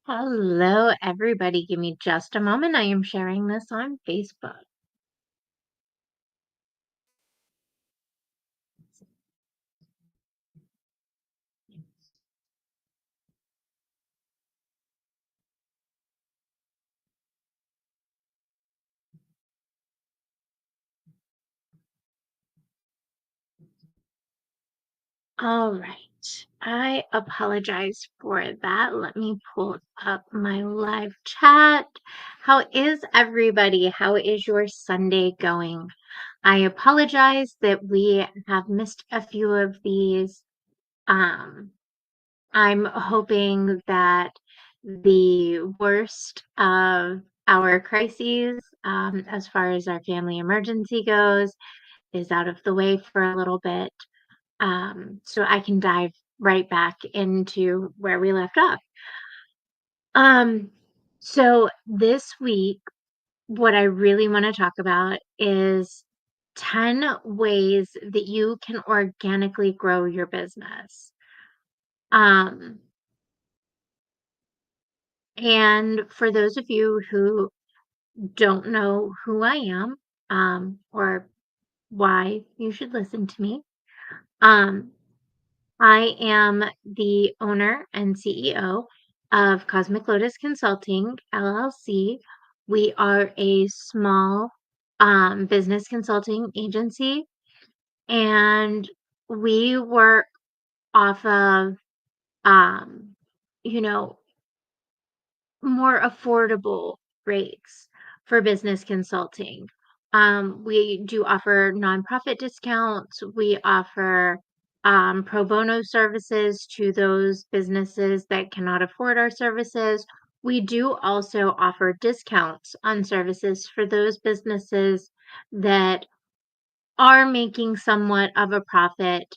Hello, everybody. Give me just a moment. I am sharing this on Facebook. All right. I apologize for that. Let me pull up my live chat. How is everybody? How is your Sunday going? I apologize that we have missed a few of these. Um, I'm hoping that the worst of our crises, as far as our family emergency goes, is out of the way for a little bit, so I can dive right back into where we left off. Um, so this week, what I really want to talk about is 10 ways that you can organically grow your business. Um, and for those of you who don't know who I am, or why you should listen to me, um, I am the owner and CEO of Cosmic Lotus Consulting LLC. We are a small business consulting agency, and we work off of, um, you know, more affordable rates for business consulting. We do offer nonprofit discounts. We offer pro bono services to those businesses that cannot afford our services. We do also offer discounts on services for those businesses that are making somewhat of a profit,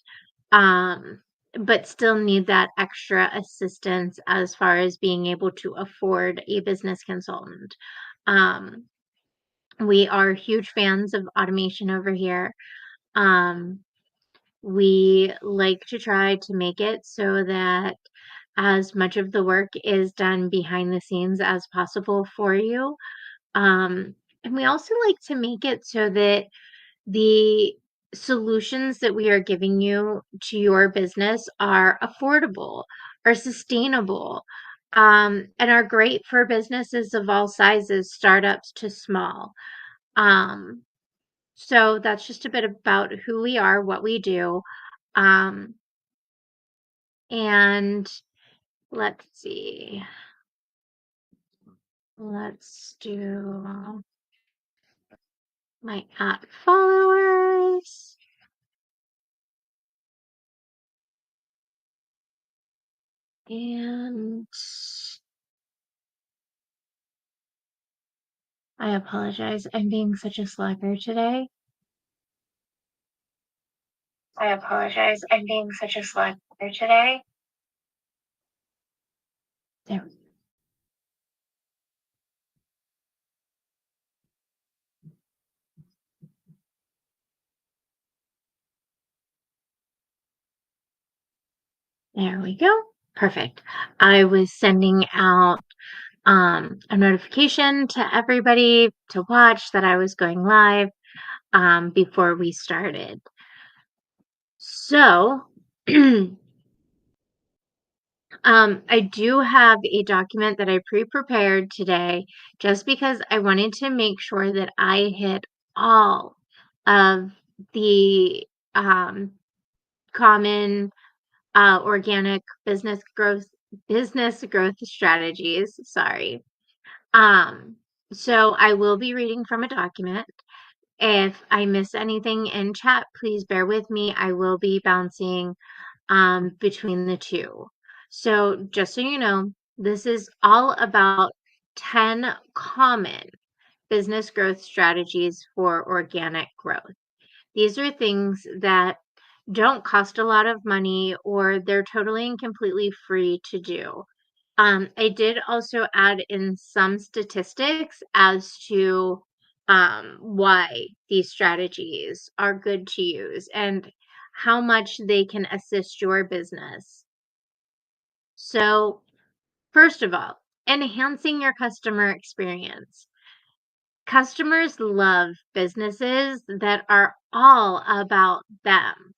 um, but still need that extra assistance as far as being able to afford a business consultant. Um, we are huge fans of automation over here. Um, we like to try to make it so that as much of the work is done behind the scenes as possible for you. And we also like to make it so that the solutions that we are giving you to your business are affordable, are sustainable, and are great for businesses of all sizes, startups to small. Um, so that's just a bit about who we are, what we do. Um, and let's see. Let's do my at followers. And I apologize. I'm being such a slacker today. I apologize. I'm being such a slacker today. There, there we go. Perfect. I was sending out a notification to everybody to watch that I was going live before we started. So, I do have a document that I pre-prepared today just because I wanted to make sure that I hit all of the common organic business growth strategies. Sorry. Um, so I will be reading from a document. If I miss anything in chat, please bear with me. I will be bouncing between the two. So just so you know, this is all about 10 common business growth strategies for organic growth. These are things that don't cost a lot of money or they're totally and completely free to do. I did also add in some statistics as to why these strategies are good to use and how much they can assist your business. So, first of all, Enhancing your customer experience. Customers love businesses that are all about them.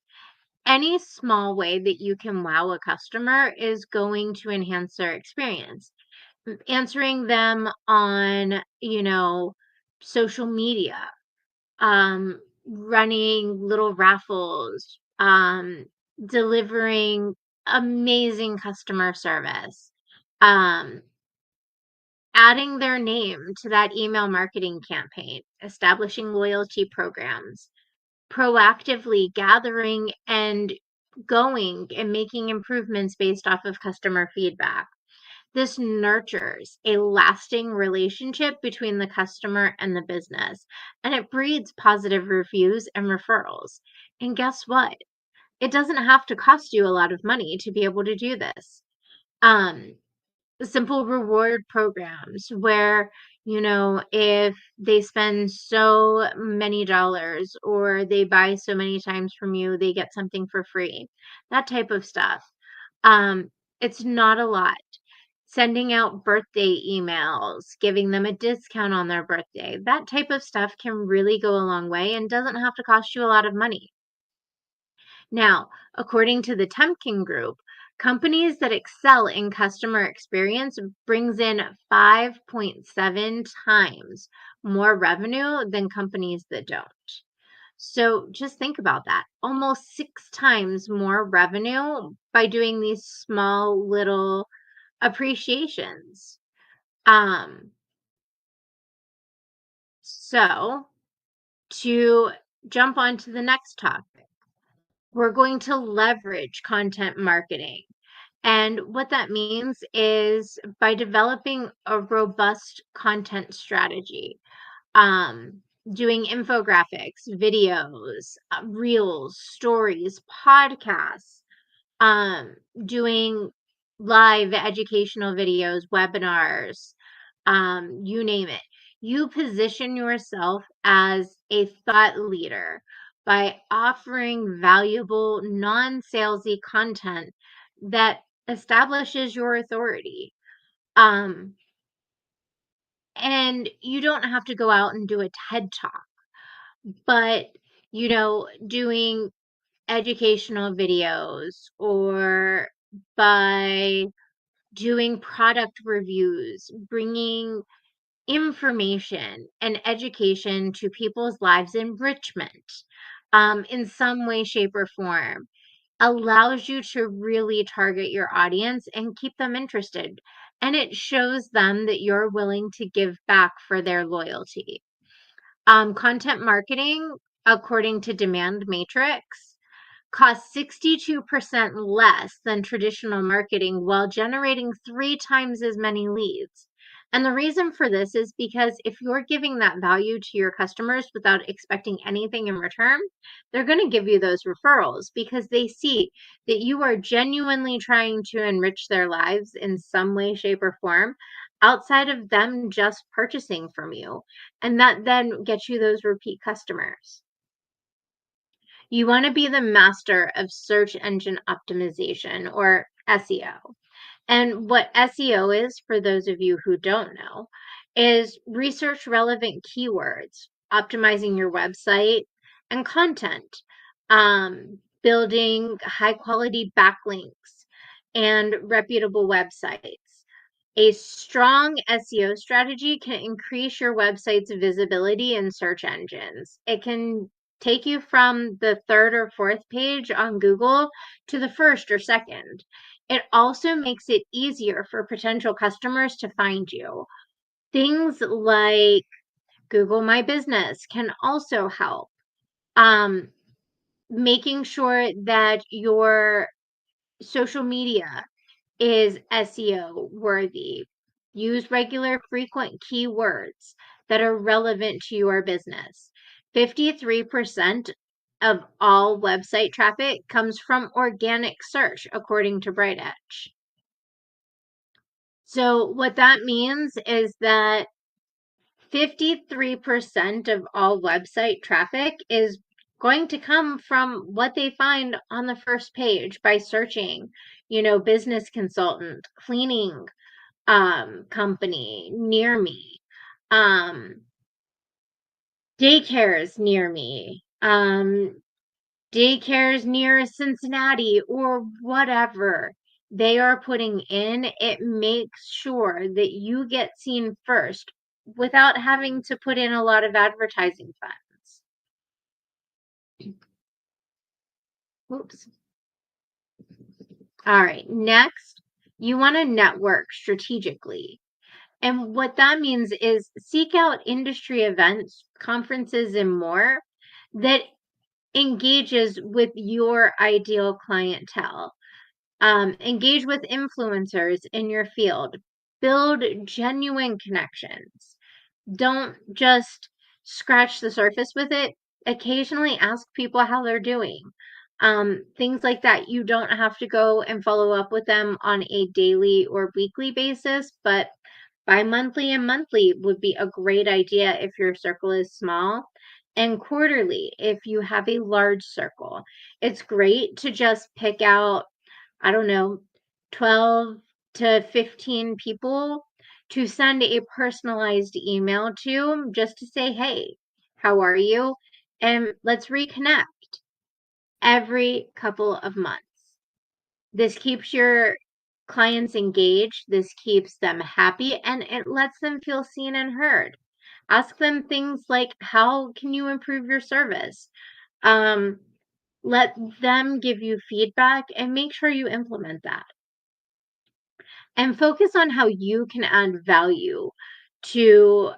Any small way that you can wow a customer is going to enhance their experience. Answering them on, social media, running little raffles, delivering amazing customer service, um, adding their name to that email marketing campaign, establishing loyalty programs, proactively gathering and going and making improvements based off of customer feedback. This nurtures a lasting relationship between the customer and the business, and it breeds positive reviews and referrals. And guess what? It doesn't have to cost you a lot of money to be able to do this. Um, Simple reward programs where, if they spend so many dollars or they buy so many times from you, they get something for free. That type of stuff. It's not a lot. Sending out birthday emails, giving them a discount on their birthday. That type of stuff can really go a long way and doesn't have to cost you a lot of money. Now, according to the Temkin Group, companies that excel in customer experience brings in 5.7 times more revenue than companies that don't. So just think about that. Almost 6 times more revenue by doing these small little appreciations. Um, so to jump on to the next topic, we're going to leverage content marketing. And what that means is by developing a robust content strategy, um, doing infographics, videos, reels, stories, podcasts, um, doing live educational videos, webinars, you name it. You position yourself as a thought leader by offering valuable, non-salesy content that establishes your authority. Um, and you don't have to go out and do a TED Talk, but doing educational videos or by doing product reviews, bringing information and education to people's lives, enrichment, in some way, shape, or form, allows you to really target your audience and keep them interested. And it shows them that you're willing to give back for their loyalty. Content marketing, according to Demand Matrix, costs 62% less than traditional marketing while generating 3 times as many leads. And the reason for this is because if you're giving that value to your customers without expecting anything in return, they're going to give you those referrals because they see that you are genuinely trying to enrich their lives in some way, shape, or form outside of them just purchasing from you. And that then gets you those repeat customers. You want to be the master of search engine optimization, or SEO. And what SEO is, for those of you who don't know, is research relevant keywords, optimizing your website and content, building high quality backlinks and reputable websites. A strong SEO strategy can increase your website's visibility in search engines. It can take you from the third or fourth page on Google to the first or second. It also makes it easier for potential customers to find you. Things like Google My Business can also help. Making sure that your social media is SEO worthy. Use regular, frequent keywords that are relevant to your business. 53% of all website traffic comes from organic search, according to Bright Edge. So, what that means is that 53% of all website traffic is going to come from what they find on the first page by searching, business consultant, cleaning, company near me, um, daycares near me, daycares near Cincinnati or whatever they are putting in, it makes sure that you get seen first without having to put in a lot of advertising funds. Oops. All right, next, you want to network strategically. And what that means is seek out industry events, conferences, and more that engages with your ideal clientele. Engage with influencers in your field. Build genuine connections. Don't just scratch the surface with it. Occasionally ask people how they're doing. Things like that. You don't have to go and follow up with them on a daily or weekly basis, but bi-monthly and monthly would be a great idea if your circle is small, and quarterly if you have a large circle. It's great to just pick out, I don't know, 12 to 15 people to send a personalized email to just to say, hey, how are you? And let's reconnect every couple of months. This keeps your clients engaged, this keeps them happy, and it lets them feel seen and heard. Ask them things like, how can you improve your service? Um, Let them give you feedback and make sure you implement that. And focus on how you can add value to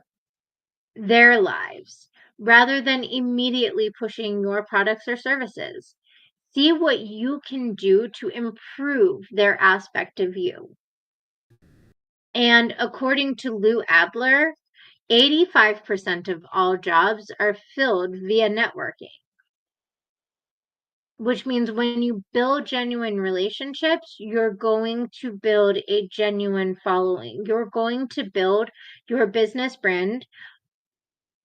their lives rather than immediately pushing your products or services. See what you can do to improve their aspect of you. And according to Lou Adler, 85% of all jobs are filled via networking, which means when you build genuine relationships, you're going to build a genuine following. You're going to build your business brand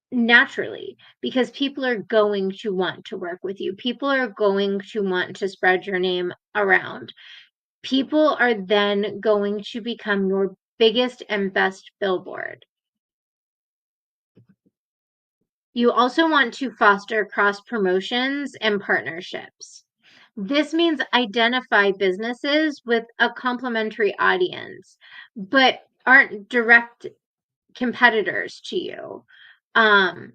naturally because people are going to want to work with you. People are going to want to spread your name around. People are then going to become your biggest and best billboard. You also want to foster cross promotions and partnerships. This means identify businesses with a complementary audience, but aren't direct competitors to you. Um,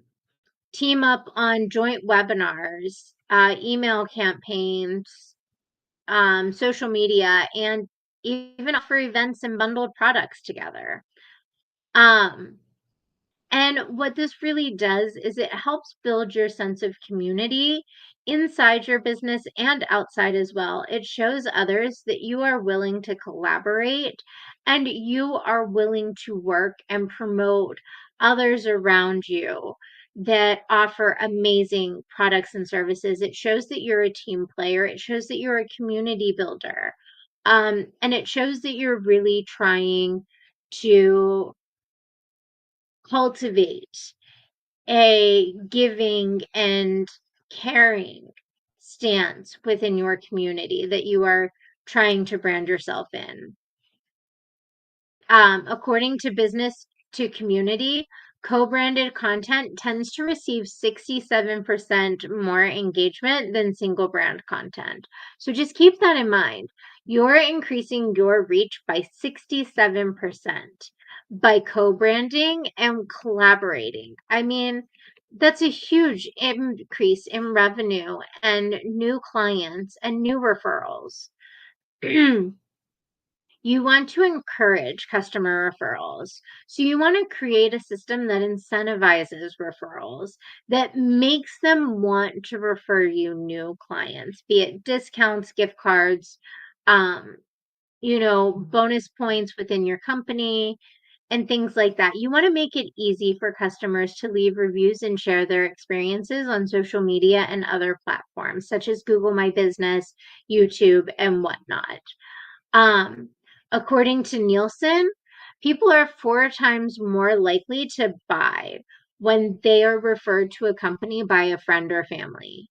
Team up on joint webinars, email campaigns, social media, and even offer events and bundled products together. Um, And what this really does is it helps build your sense of community inside your business and outside as well. It shows others that you are willing to collaborate and you are willing to work and promote others around you that offer amazing products and services. It shows that you're a team player. It shows that you're a community builder. And it shows that you're really trying to cultivate a giving and caring stance within your community that you are trying to brand yourself in. According to Business to Community, co-branded content tends to receive 67% more engagement than single brand content. So just keep that in mind. You're increasing your reach by 67% by co-branding and collaborating. I mean, that's a huge increase in revenue and new clients and new referrals. You want to encourage customer referrals. So you want to create a system that incentivizes referrals, that makes them want to refer you new clients, be it discounts, gift cards, um, bonus points within your company and things like that. You want to make it easy for customers to leave reviews and share their experiences on social media and other platforms such as Google My Business, YouTube, and whatnot. Um, According to Nielsen, people are 4 times more likely to buy when they are referred to a company by a friend or family.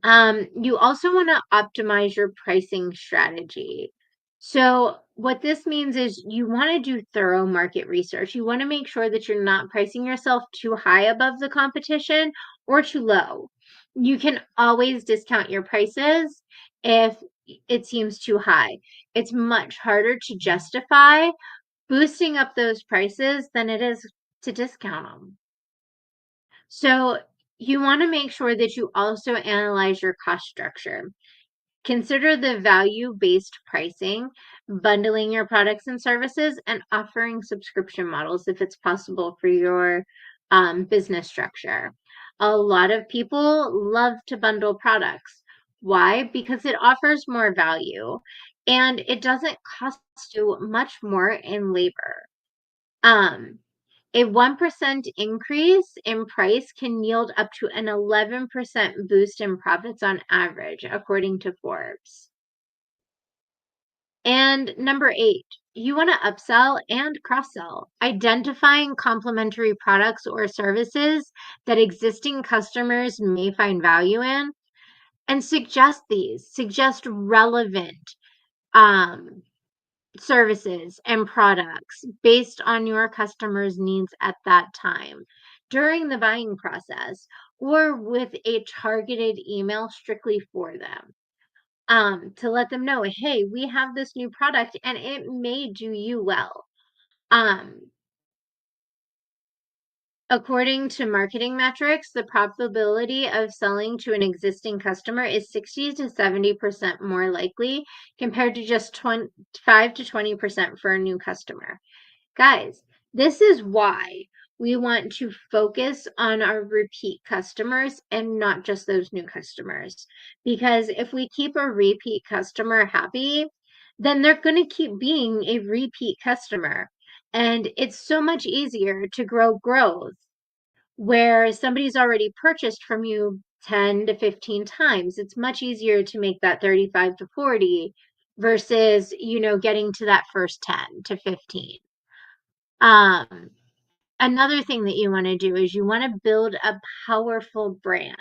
You also want to optimize your pricing strategy. So what this means is you want to do thorough market research. You want to make sure that you're not pricing yourself too high above the competition or too low. You can always discount your prices if it seems too high. It's much harder to justify boosting up those prices than it is to discount them. So you want to make sure that you also analyze your cost structure. Consider the value-based pricing, bundling your products and services, and offering subscription models if it's possible for your business structure. A lot of people love to bundle products. Why? Because it offers more value and it doesn't cost you much more in labor. Um, a 1% increase in price can yield up to an 11% boost in profits on average, according to Forbes. And number 8, you want to upsell and cross-sell, identifying complementary products or services that existing customers may find value in, and suggest relevant um, services and products based on your customers' needs at that time during the buying process or with a targeted email strictly for them to let them know, hey, we have this new product and it may do you well. Um, According to marketing metrics, the probability of selling to an existing customer is 60 to 70% more likely compared to just 5 to 20% for a new customer. Guys, this is why we want to focus on our repeat customers and not just those new customers. Because if we keep a repeat customer happy, then they're going to keep being a repeat customer. And it's so much easier to grow growth where somebody's already purchased from you 10 to 15 times. It's much easier to make that 35 to 40 versus, getting to that first 10 to 15. Um, Another thing that you want to do is you want to build a powerful brand.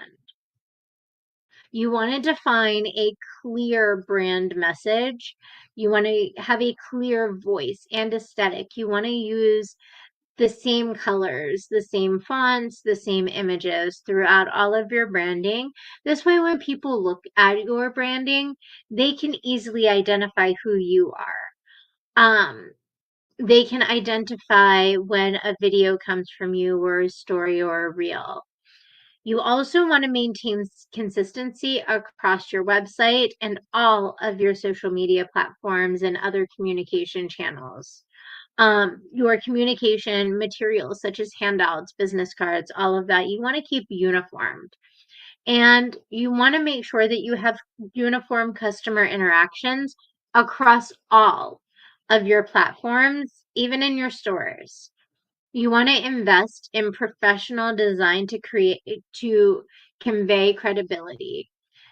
You want to define a clear brand message. You want to have a clear voice and aesthetic. You want to use the same colors, the same fonts, the same images throughout all of your branding. This way, when people look at your branding, they can easily identify who you are. Um, they can identify when a video comes from you or a story or a reel. You also want to maintain consistency across your website and all of your social media platforms and other communication channels. Your communication materials, such as handouts, business cards, all of that, you want to keep uniformed. And you want to make sure that you have uniform customer interactions across all of your platforms, even in your stores. You want to invest in professional design to convey credibility.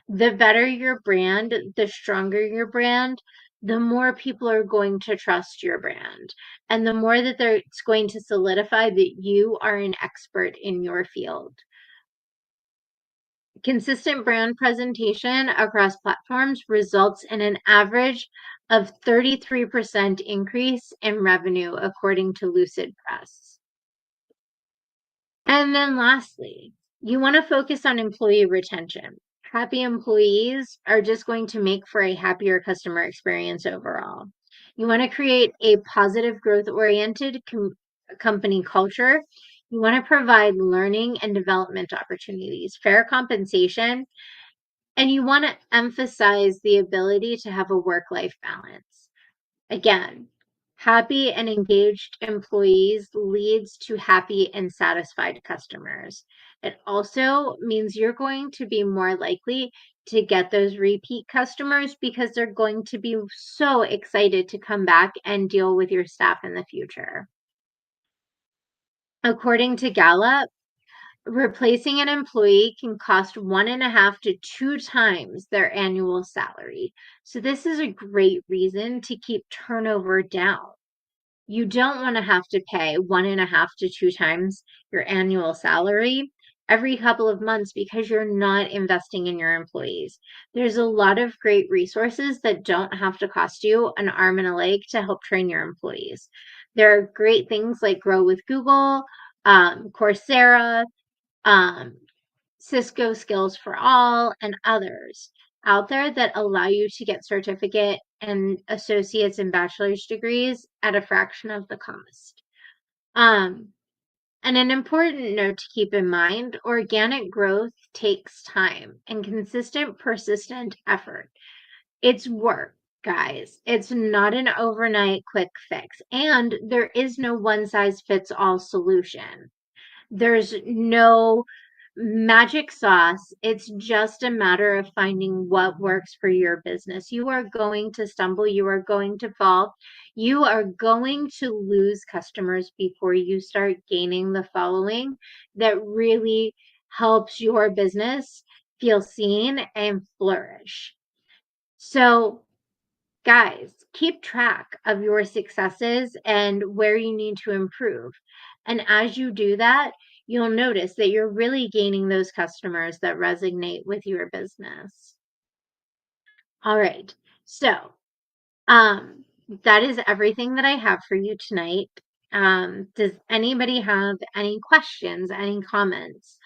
The better your brand, the stronger your brand, the more people are going to trust your brand. And the more that it's going to solidify that you are an expert in your field. Consistent brand presentation across platforms results in an average of 33% increase in revenue, according to Lucid Press. And then lastly, you want to focus on employee retention. Happy employees are just going to make for a happier customer experience overall. You want to create a positive growth-oriented company culture. You want to provide learning and development opportunities, fair compensation, and you want to emphasize the ability to have a work-life balance. Again, happy and engaged employees leads to happy and satisfied customers. It also means you're going to be more likely to get those repeat customers because they're going to be so excited to come back and deal with your staff in the future. According to Gallup, replacing an employee can cost 1.5 to 2 times their annual salary. So this is a great reason to keep turnover down. You don't want to have to pay 1.5 to 2 times your annual salary every couple of months because you're not investing in your employees. There's a lot of great resources that don't have to cost you an arm and a leg to help train your employees. There are great things like Grow with Google, Coursera, um, Cisco Skills for All, and others out there that allow you to get certificate and associate's and bachelor's degrees at a fraction of the cost. Um, and an important note to keep in mind, organic growth takes time and consistent, persistent effort. It's work, guys. It's not an overnight quick fix. And there is no one size fits all solution. There's no magic sauce. It's just a matter of finding what works for your business. You are going to stumble, you are going to fall, you are going to lose customers before you start gaining the following that really helps your business feel seen and flourish. So, guys, keep track of your successes and where you need to improve. And as you do that, you'll notice that you're really gaining those customers that resonate with your business. All right. So, um, that is everything that I have for you tonight. Does anybody have any questions, any comments,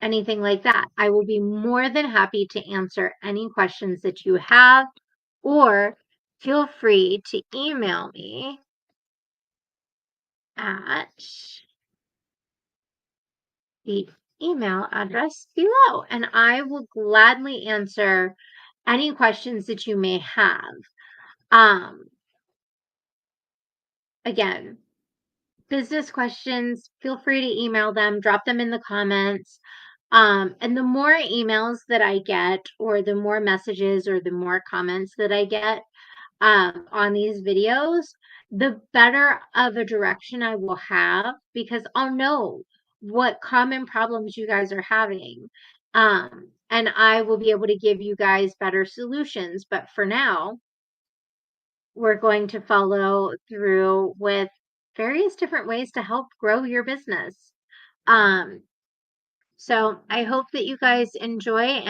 anything like that? I will be more than happy to answer any questions that you have, or feel free to email me at the email address below, and I will gladly answer any questions that you may have. Um, Again, business questions, feel free to email them, drop them in the comments. And the more emails that I get, or the more messages, or the more comments that I get on these videos, the better of a direction I will have, because I'll know what common problems you guys are having. And I will be able to give you guys better solutions. But for now, we're going to follow through with various different ways to help grow your business. Um, so I hope that you guys enjoy, and